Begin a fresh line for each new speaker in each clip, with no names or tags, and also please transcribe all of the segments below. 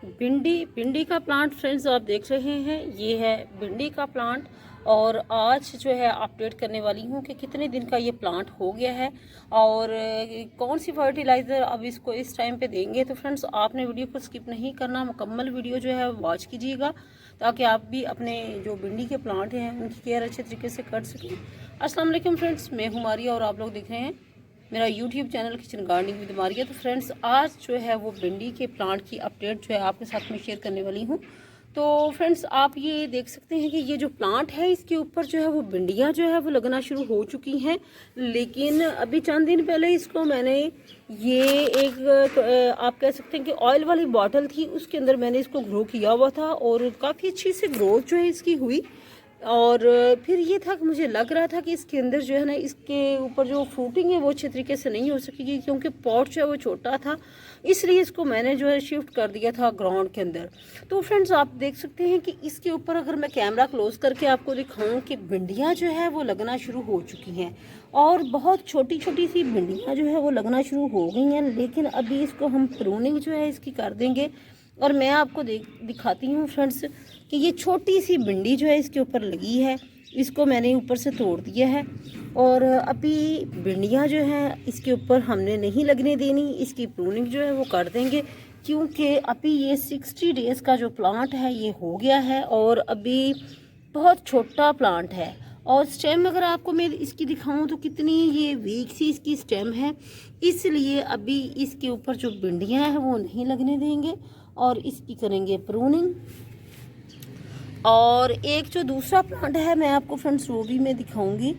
भिंडी का plant friends आप देख रहे हैं, ये है भिंडी का प्लांट। और आज जो है अपडेट करने वाली हूँ कि कितने दिन का ये प्लांट हो गया है और कौन सी फर्टिलाइज़र अब इसको इस टाइम पे देंगे। तो फ्रेंड्स आपने वीडियो को स्किप नहीं करना, मुकम्मल वीडियो जो है वॉच कीजिएगा ताकि आप भी अपने जो भिंडी के प्लांट हैं उनकी केयर अच्छे तरीके से कर सकें। अस्सलाम वालेकुम फ्रेंड्स, मैं हूँ मारिया और आप लोग देख रहे हैं मेरा YouTube channel kitchen gardening with Maria. तो फ्रेंड्स आज जो है वो भिंडी के प्लांट की अपडेट जो है आपके साथ में शेयर करने वाली हूँ। तो फ्रेंड्स आप ये देख सकते हैं कि ये जो प्लांट है इसके ऊपर जो है वो भिंडियाँ जो है वो लगना शुरू हो चुकी हैं, लेकिन अभी चंद दिन पहले इसको मैंने ये एक आप कह सकते हैं कि ऑयल वाली बॉटल थी, उसके अंदर मैंने इसको ग्रो किया हुआ था और काफ़ी अच्छी से ग्रोथ जो है इसकी हुई। और फिर ये था कि मुझे लग रहा था कि इसके अंदर जो है ना इसके ऊपर जो फ्रूटिंग है वो अच्छे तरीके से नहीं हो सकेगी क्योंकि पॉट जो है वो छोटा था, इसलिए इसको मैंने जो है शिफ्ट कर दिया था ग्राउंड के अंदर। तो फ्रेंड्स आप देख सकते हैं कि इसके ऊपर अगर मैं कैमरा क्लोज करके आपको दिखाऊं कि भिंडियाँ जो है वो लगना शुरू हो चुकी हैं और बहुत छोटी छोटी सी भिंडियाँ जो है वो लगना शुरू हो गई हैं, लेकिन अभी इसको हम प्रूनिंग जो है इसकी कर देंगे। और मैं आपको दिखाती हूँ फ्रेंड्स कि ये छोटी सी भिंडी जो है इसके ऊपर लगी है, इसको मैंने ऊपर से तोड़ दिया है और अभी भिंडियाँ जो हैं इसके ऊपर हमने नहीं लगने देनी, इसकी प्रूनिंग जो है वो कर देंगे क्योंकि अभी ये 60 डेज़ का जो प्लांट है ये हो गया है और अभी बहुत छोटा प्लांट है। और स्टेम अगर आपको मैं इसकी दिखाऊं तो कितनी ये वीक सी इसकी स्टेम है, इसलिए अभी इसके ऊपर जो भिंडियाँ हैं वो नहीं लगने देंगे और इसकी करेंगे प्रूनिंग। और एक जो दूसरा प्लांट है मैं आपको फ्रेंड्स वो भी मैं दिखाऊंगी,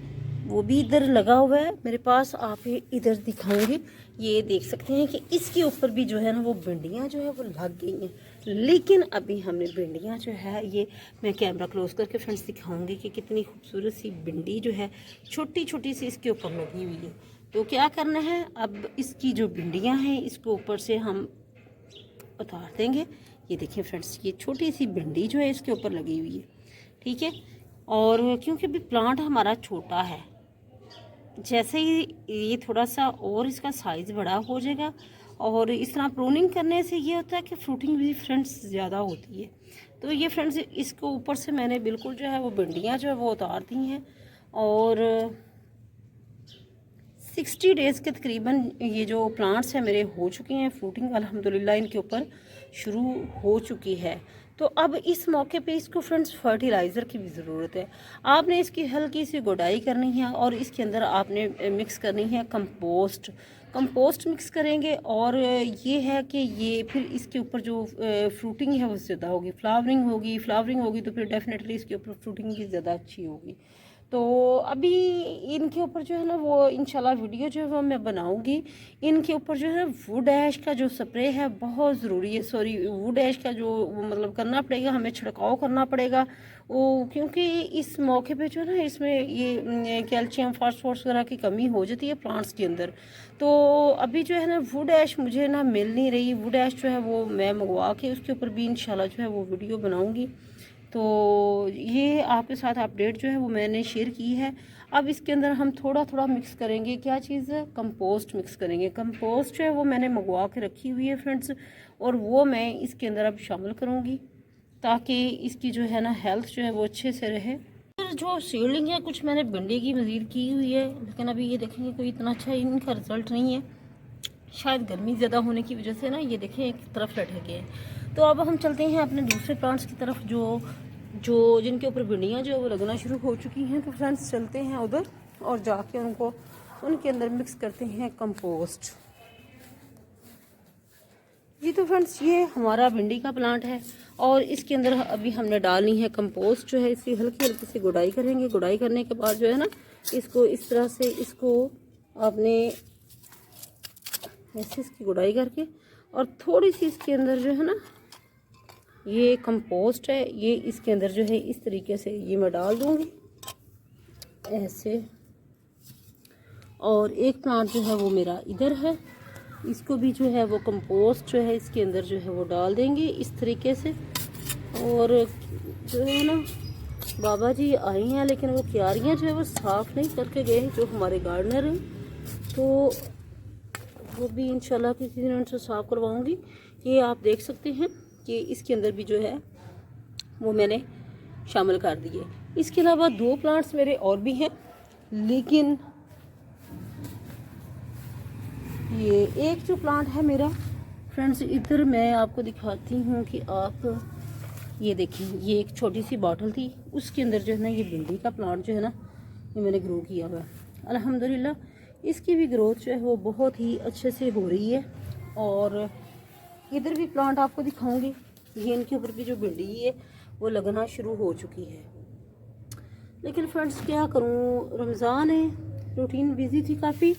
वो भी इधर लगा हुआ है मेरे पास, आप इधर दिखाऊंगी। ये देख सकते हैं कि इसके ऊपर भी जो है ना वो भिंडियाँ जो है वो लग गई हैं, लेकिन अभी हमने भिंडियाँ जो है ये मैं कैमरा क्लोज करके फ्रेंड्स दिखाऊंगी कि कितनी खूबसूरत सी भिंडी जो है छोटी छोटी सी इसके ऊपर लगी हुई है। तो क्या करना है, अब इसकी जो भिंडियाँ हैं इसको ऊपर से हम उतार देंगे। ये देखिए फ्रेंड्स ये छोटी सी भिंडी जो है इसके ऊपर लगी हुई है, ठीक है। और क्योंकि अभी प्लांट हमारा छोटा है, जैसे ही ये थोड़ा सा और इसका साइज़ बड़ा हो जाएगा और इस तरह प्रूनिंग करने से ये होता है कि फ्रूटिंग भी फ्रेंड्स ज़्यादा होती है। तो ये फ्रेंड्स इसको ऊपर से मैंने बिल्कुल जो है वो भिंडियाँ जो है वो उतार दी हैं और 60 डेज़ के तकरीबन ये जो प्लांट्स हैं मेरे हो चुके हैं, फ्रूटिंग अल्हम्दुलिल्लाह इनके ऊपर शुरू हो चुकी है। तो अब इस मौके पे इसको फ्रेंड्स फर्टिलाइज़र की भी ज़रूरत है। आपने इसकी हल्की सी गुडाई करनी है और इसके अंदर आपने मिक्स करनी है कंपोस्ट मिक्स करेंगे। और ये है कि ये फिर इसके ऊपर जो फ्रूटिंग है वो ज़्यादा होगी, फ्लावरिंग होगी तो फिर डेफिनेटली इसके ऊपर फ्रूटिंग भी ज़्यादा अच्छी होगी। तो अभी इनके ऊपर जो है ना वो इंशाल्लाह वीडियो जो है वो मैं बनाऊंगी। इनके ऊपर जो है वुड ऐश का जो स्प्रे है बहुत ज़रूरी है, वुड ऐश का जो मतलब करना पड़ेगा, हमें छिड़काव करना पड़ेगा वो, क्योंकि इस मौके पे जो है ना इसमें ये कैल्शियम फास्फोरस वगैरह की कमी हो जाती है प्लांट्स के अंदर। तो अभी जो है ना वुड ऐश मुझे ना मिल नहीं रही, वुड ऐश जो है वो मैं मंगवा के उसके ऊपर भी इंशाल्लाह जो है वो वीडियो बनाऊँगी। तो ये आपके साथ अपडेट जो है वो मैंने शेयर की है। अब इसके अंदर हम थोड़ा थोड़ा मिक्स करेंगे, क्या चीज़ है, कंपोस्ट मिक्स करेंगे। कंपोस्ट जो है वो मैंने मंगवा के रखी हुई है फ्रेंड्स और वो मैं इसके अंदर अब शामिल करूँगी ताकि इसकी जो है ना हेल्थ जो है वो अच्छे से रहे। जो सीडलिंग है कुछ मैंने भिंडी की मज़ीद की हुई है, लेकिन अभी ये देखेंगे कोई इतना अच्छा इनका रिज़ल्ट नहीं है, शायद गर्मी ज़्यादा होने की वजह से ना ये देखें एक तरफ लटक गए हैं। तो अब हम चलते हैं अपने दूसरे प्लांट्स की तरफ जो जो जिनके ऊपर भिंडियाँ जो है वो लगना शुरू हो चुकी हैं। तो फ्रेंड्स चलते हैं उधर और जाके उनके अंदर मिक्स करते हैं कंपोस्ट। जी तो फ्रेंड्स ये हमारा भिंडी का प्लांट है और इसके अंदर अभी हमने डालनी है कंपोस्ट जो है, इसकी हल्की हल्की सी गुडाई करेंगे। गुडाई करने के बाद जो है ना इसको इस तरह से इसको आपने ऐसे इसकी गुडाई करके और थोड़ी सी इसके अंदर जो है ना ये कंपोस्ट है ये इसके अंदर जो है इस तरीके से ये मैं डाल दूँगी ऐसे। और एक प्लांट जो है वो मेरा इधर है, इसको भी जो है वो कंपोस्ट जो है इसके अंदर जो है वो डाल देंगे इस तरीके से। और जो है ना बाबा जी आई हैं लेकिन वो क्यारियाँ जो है वो साफ़ नहीं करके गए जो हमारे गार्डनर हैं, तो वो भी इंशाल्लाह किसी दिन उनसे साफ़ करवाऊँगी। ये आप देख सकते हैं कि इसके अंदर भी जो है वो मैंने शामिल कर दिए। इसके अलावा 2 प्लांट्स मेरे और भी हैं, लेकिन ये एक जो प्लांट है मेरा फ्रेंड्स, इधर मैं आपको दिखाती हूँ कि आप ये देखें, ये एक छोटी सी बॉटल थी, उसके अंदर जो है ना ये भिंडी का प्लांट जो है ना ये मैंने ग्रो किया हुआ है। अल्हम्दुलिल्लाह इसकी भी ग्रोथ जो है वो बहुत ही अच्छे से हो रही है। और इधर भी प्लांट आपको दिखाऊंगी, ये इनके ऊपर भी जो भिंडी है वो लगना शुरू हो चुकी है। लेकिन फ्रेंड्स क्या करूँ, रमज़ान है, रूटीन बिजी थी काफ़ी,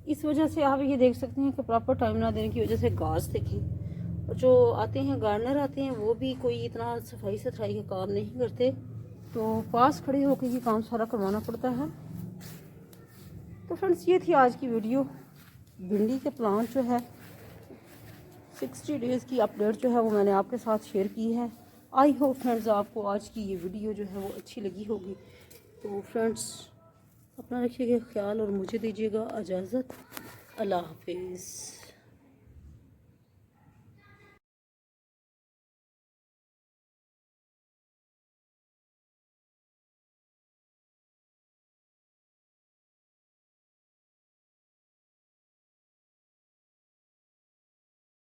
इस वजह से आप ये देख सकते हैं कि प्रॉपर टाइम ना देने की वजह से घास देखें। और जो आते हैं गार्डनर आते हैं वो भी कोई इतना सफाई सुथराई का काम नहीं करते, तो पास खड़े होकर ये काम सारा करवाना पड़ता है। तो फ्रेंड्स ये थी आज की वीडियो, भिंडी के प्लांट जो है 60 डेज़ की अपडेट जो है वो मैंने आपके साथ शेयर की है। आई होप फ्रेंड्स आपको आज की ये वीडियो जो है वो अच्छी लगी होगी। तो फ्रेंड्स अपना रखिएगा ख्याल और मुझे दीजिएगा इजाज़त। अल्लाह हाफिज़।